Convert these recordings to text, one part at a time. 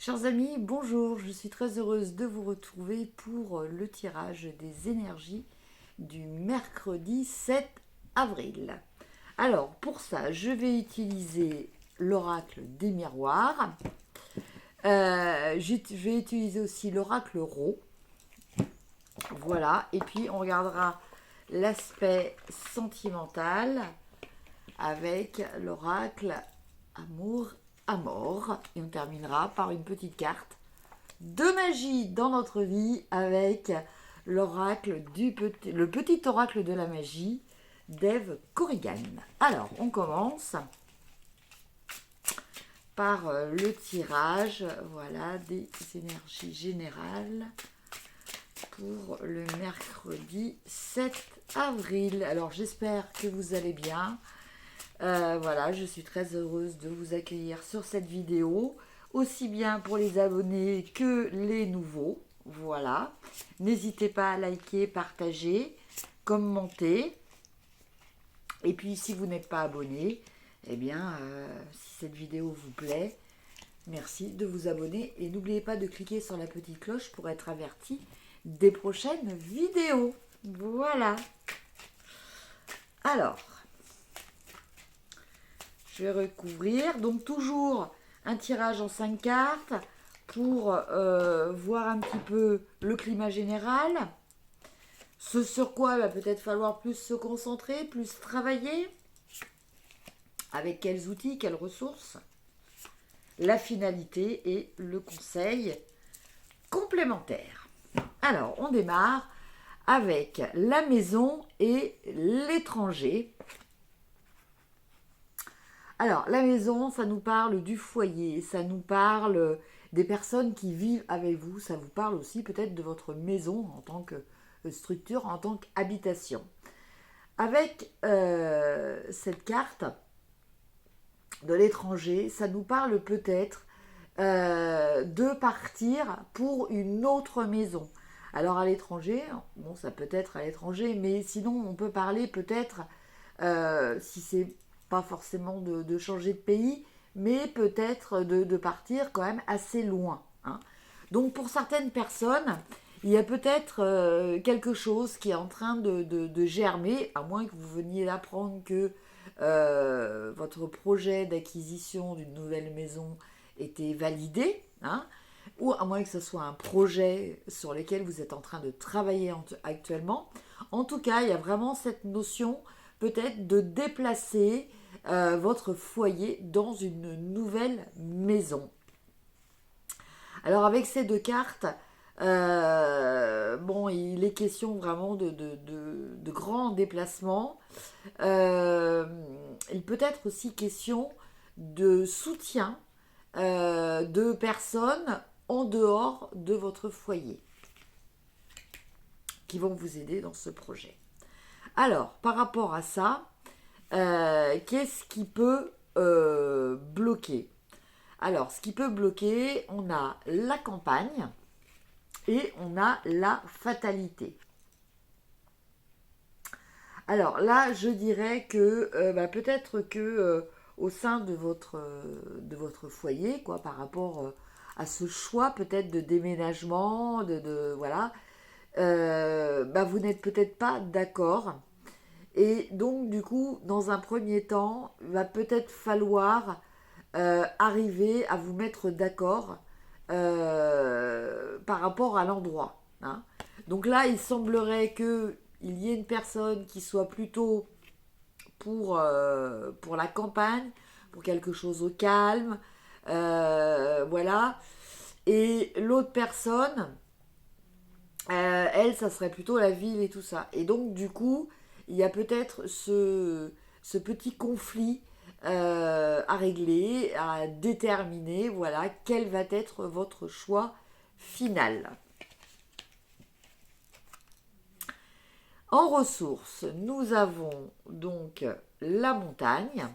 Chers amis, bonjour, je suis très heureuse de vous retrouver pour le tirage des énergies du mercredi 7 avril. Alors, pour ça, je vais utiliser l'oracle des miroirs. Je vais utiliser aussi l'oracle Ro. Voilà, et puis on regardera l'aspect sentimental avec l'oracle Amour à mort. Et on terminera par une petite carte de magie dans notre vie avec le petit oracle de la magie d'Eve Corrigan. Alors, on commence par le tirage, voilà, des énergies générales pour le mercredi 7 avril. Alors, j'espère que vous allez bien. Voilà, je suis très heureuse de vous accueillir sur cette vidéo, aussi bien pour les abonnés que les nouveaux. Voilà, n'hésitez pas à liker, partager, commenter. Et puis, si vous n'êtes pas abonné, eh bien, si cette vidéo vous plaît, merci de vous abonner. Et n'oubliez pas de cliquer sur la petite cloche pour être averti des prochaines vidéos. Voilà. Alors, je vais recouvrir. Donc, toujours un tirage en 5 cartes pour voir un petit peu le climat général. Ce sur quoi il va peut-être falloir plus se concentrer, plus travailler. Avec quels outils, quelles ressources. La finalité et le conseil complémentaire. Alors, on démarre avec la maison et l'étranger. Alors, la maison, ça nous parle du foyer, ça nous parle des personnes qui vivent avec vous, ça vous parle aussi peut-être de votre maison en tant que structure, en tant qu'habitation. Avec cette carte de l'étranger, ça nous parle peut-être de partir pour une autre maison. Alors à l'étranger, bon ça peut être à l'étranger, mais sinon on peut parler peut-être, si c'est pas forcément de changer de pays, mais peut-être de partir quand même assez loin. Hein. Donc pour certaines personnes, il y a peut-être quelque chose qui est en train de germer, à moins que vous veniez d'apprendre que votre projet d'acquisition d'une nouvelle maison était validé, hein, ou à moins que ce soit un projet sur lequel vous êtes en train de travailler actuellement. En tout cas, il y a vraiment cette notion peut-être de déplacer votre foyer dans une nouvelle maison. Alors avec ces deux cartes, bon, il est question vraiment de grands déplacements. Il peut être aussi question de soutien de personnes en dehors de votre foyer qui vont vous aider dans ce projet. Alors, par rapport à ça, qu'est-ce qui peut bloquer? Alors, ce qui peut bloquer, on a la campagne et on a la fatalité. Alors là, je dirais que peut-être que au sein de votre foyer, quoi, par rapport à ce choix peut-être de déménagement, voilà, vous n'êtes peut-être pas d'accord. Et donc, du coup, dans un premier temps, il va peut-être falloir arriver à vous mettre d'accord par rapport à l'endroit. Hein. Donc là, il semblerait qu'il y ait une personne qui soit plutôt pour la campagne, pour quelque chose au calme, voilà. Et l'autre personne, elle, ça serait plutôt la ville et tout ça. Et donc, du coup, il y a peut-être ce petit conflit à régler, à déterminer, voilà, quel va être votre choix final. En ressources, nous avons donc la montagne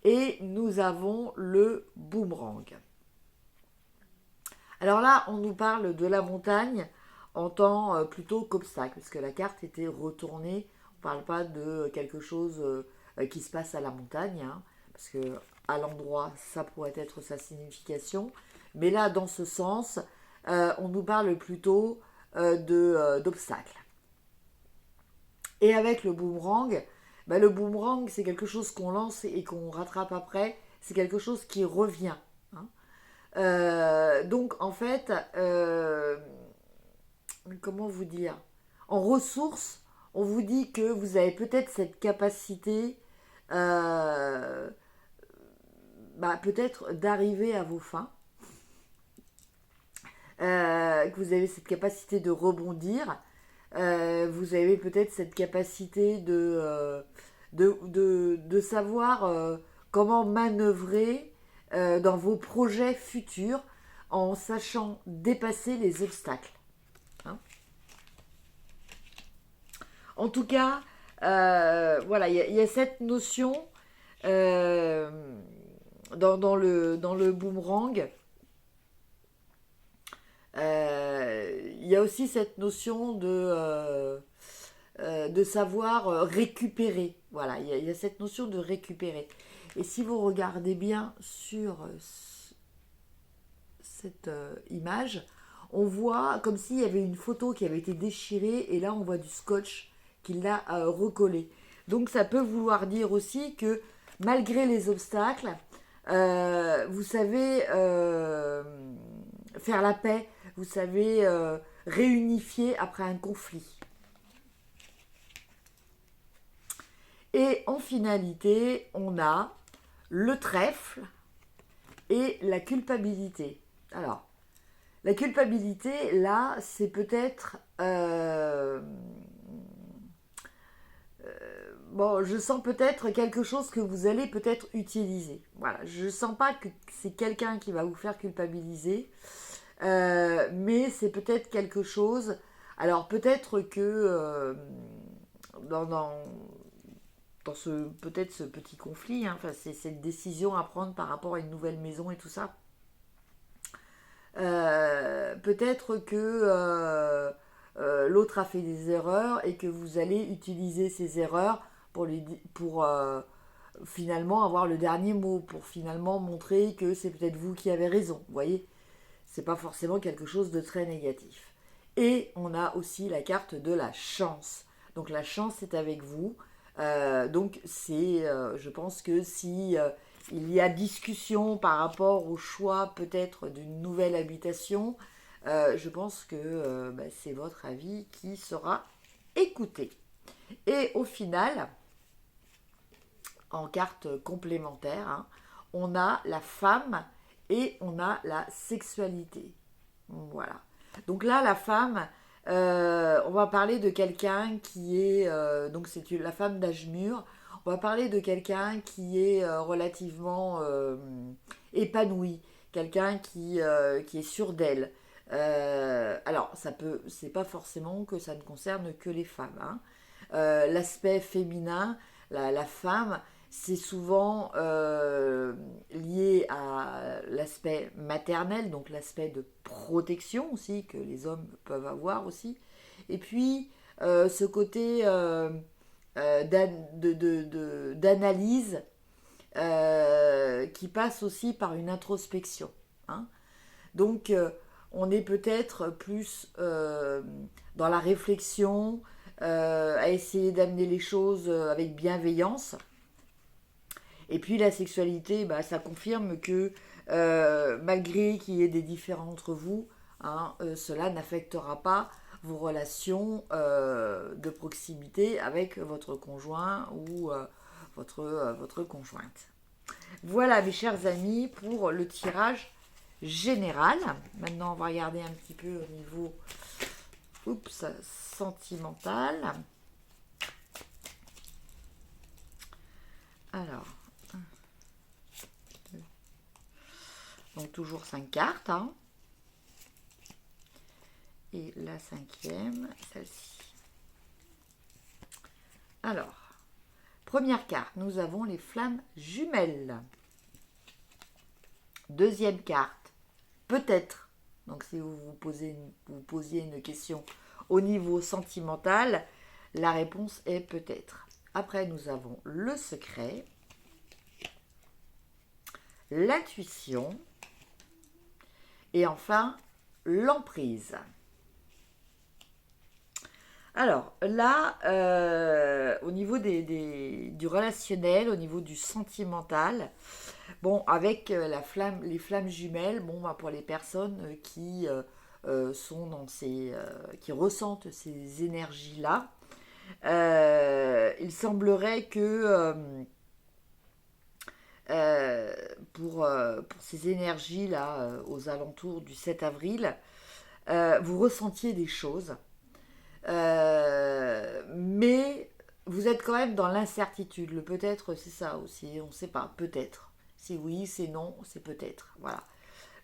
et nous avons le boomerang. Alors là, on nous parle de la montagne en tant plutôt qu'obstacle, parce que la carte était retournée. On ne parle pas de quelque chose qui se passe à la montagne, hein, parce que à l'endroit, ça pourrait être sa signification. Mais là, dans ce sens, on nous parle plutôt d'obstacles. Et avec le boomerang, le boomerang, c'est quelque chose qu'on lance et qu'on rattrape après. C'est quelque chose qui revient. Hein. Donc, en fait, comment vous dire? En ressources, on vous dit que vous avez peut-être cette capacité, peut-être d'arriver à vos fins, que vous avez cette capacité de rebondir, vous avez peut-être cette capacité de savoir comment manœuvrer dans vos projets futurs en sachant dépasser les obstacles. Hein. En tout cas, voilà, il y a cette notion dans le boomerang. Il y a aussi cette notion de savoir récupérer. Voilà, il y a cette notion de récupérer. Et si vous regardez bien sur cette image, on voit comme s'il y avait une photo qui avait été déchirée et là on voit du scotch qui l'a recollé. Donc ça peut vouloir dire aussi que malgré les obstacles, vous savez faire la paix, vous savez réunifier après un conflit. Et en finalité, on a le trèfle et la culpabilité. Alors, la culpabilité, là, c'est peut-être... je sens peut-être quelque chose que vous allez peut-être utiliser. Voilà, je ne sens pas que c'est quelqu'un qui va vous faire culpabiliser, mais c'est peut-être quelque chose... Alors, peut-être que dans peut-être ce petit conflit, hein, c'est cette décision à prendre par rapport à une nouvelle maison et tout ça. Peut-être que l'autre a fait des erreurs et que vous allez utiliser ces erreurs pour finalement avoir le dernier mot, pour finalement montrer que c'est peut-être vous qui avez raison. Vous voyez, c'est pas forcément quelque chose de très négatif. Et on a aussi la carte de la chance. Donc la chance est avec vous. Donc je pense que si il y a discussion par rapport au choix peut-être d'une nouvelle habitation, je pense que c'est votre avis qui sera écouté. Et au final, en carte complémentaire, hein, on a la femme et on a la sexualité. Voilà. Donc là, la femme, on va parler de quelqu'un qui est... donc c'est la femme d'âge mûr. On va parler de quelqu'un qui est relativement épanoui. Quelqu'un qui est sûr d'elle. Alors, c'est pas forcément que ça ne concerne que les femmes. Hein. L'aspect féminin, la femme, c'est souvent lié à l'aspect maternel, donc l'aspect de protection aussi, que les hommes peuvent avoir aussi. Et puis, ce côté d'analyse qui passe aussi par une introspection. Hein. Donc, on est peut-être plus dans la réflexion, à essayer d'amener les choses avec bienveillance. Et puis la sexualité, ça confirme que malgré qu'il y ait des différends entre vous, hein, cela n'affectera pas vos relations de proximité avec votre conjoint ou votre conjointe. Voilà mes chers amis pour le tirage général. Maintenant on va regarder un petit peu au niveau sentimental. Alors, donc toujours 5 cartes. Hein. Et la 5e, celle-ci. Alors, première carte, nous avons les flammes jumelles. Deuxième carte, peut-être. Donc si vous posiez une question au niveau sentimental, la réponse est peut-être. Après, nous avons le secret. l'intuition et enfin l'emprise. Alors là, au niveau du relationnel, au niveau du sentimental, bon, avec les flammes jumelles, bon, bah, pour les personnes qui sont qui ressentent ces énergies-là, il semblerait que pour ces énergies-là, aux alentours du 7 avril, vous ressentiez des choses. Mais vous êtes quand même dans l'incertitude. Le peut-être, c'est ça aussi. On ne sait pas. Peut-être. C'est oui, c'est non, c'est peut-être. Voilà.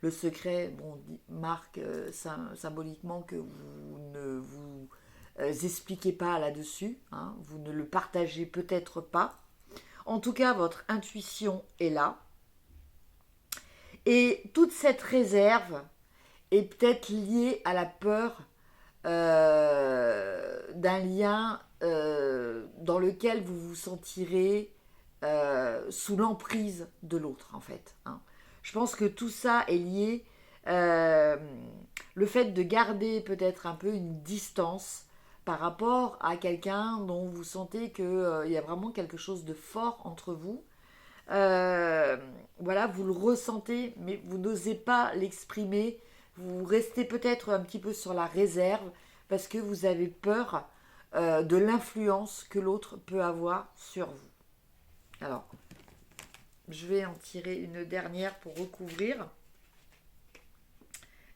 Le secret, bon, marque symboliquement que vous ne vous expliquez pas là-dessus. Hein, vous ne le partagez peut-être pas. En tout cas, votre intuition est là. Et toute cette réserve est peut-être liée à la peur d'un lien dans lequel vous vous sentirez sous l'emprise de l'autre, en fait. Hein. Je pense que tout ça est lié. Le fait de garder peut-être un peu une distance par rapport à quelqu'un dont vous sentez qu'il y a vraiment quelque chose de fort entre vous. Voilà, vous le ressentez, mais vous n'osez pas l'exprimer. Vous restez peut-être un petit peu sur la réserve parce que vous avez peur de l'influence que l'autre peut avoir sur vous. Alors, je vais en tirer une dernière pour recouvrir.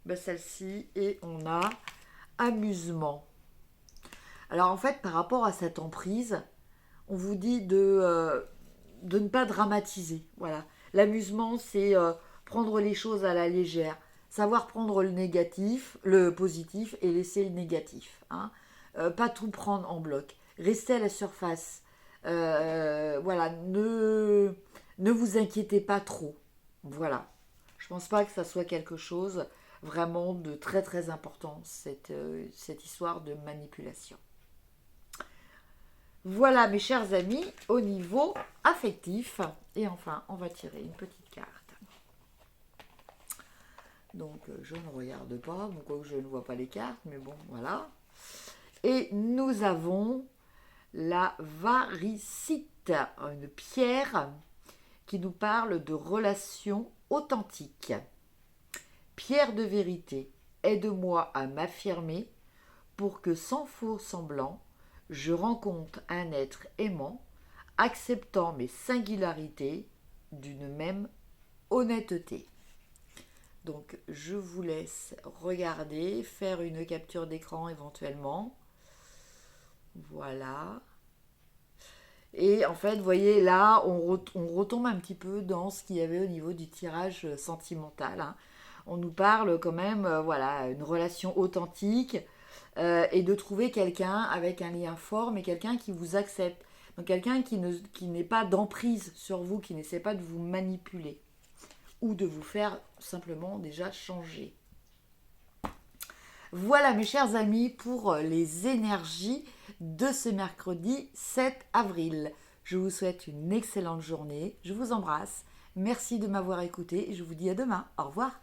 Ben, celle-ci, et on a amusement. Alors en fait, par rapport à cette emprise, on vous dit de ne pas dramatiser. Voilà. L'amusement, c'est prendre les choses à la légère. Savoir prendre le négatif, le positif et laisser le négatif. Hein. Pas tout prendre en bloc. Restez à la surface. Voilà, ne vous inquiétez pas trop. Voilà. Je pense pas que ça soit quelque chose vraiment de très très important, cette histoire de manipulation. Voilà mes chers amis, au niveau affectif. Et enfin, on va tirer une petite carte. Donc, je ne regarde pas, quoique je ne vois pas les cartes, mais bon, voilà. Et nous avons la varicite, une pierre qui nous parle de relations authentiques. Pierre de vérité, aide-moi à m'affirmer pour que sans faux semblant, je rencontre un être aimant, acceptant mes singularités d'une même honnêteté. Donc, je vous laisse regarder, faire une capture d'écran éventuellement. Voilà. Et en fait, vous voyez, là, on retombe un petit peu dans ce qu'il y avait au niveau du tirage sentimental. Hein. On nous parle quand même, voilà, une relation authentique et de trouver quelqu'un avec un lien fort, mais quelqu'un qui vous accepte. Donc, quelqu'un qui n'est pas d'emprise sur vous, qui n'essaie pas de vous manipuler ou de vous faire simplement déjà changer. Voilà mes chers amis pour les énergies de ce mercredi 7 avril. Je vous souhaite une excellente journée, je vous embrasse, merci de m'avoir écouté et je vous dis à demain. Au revoir.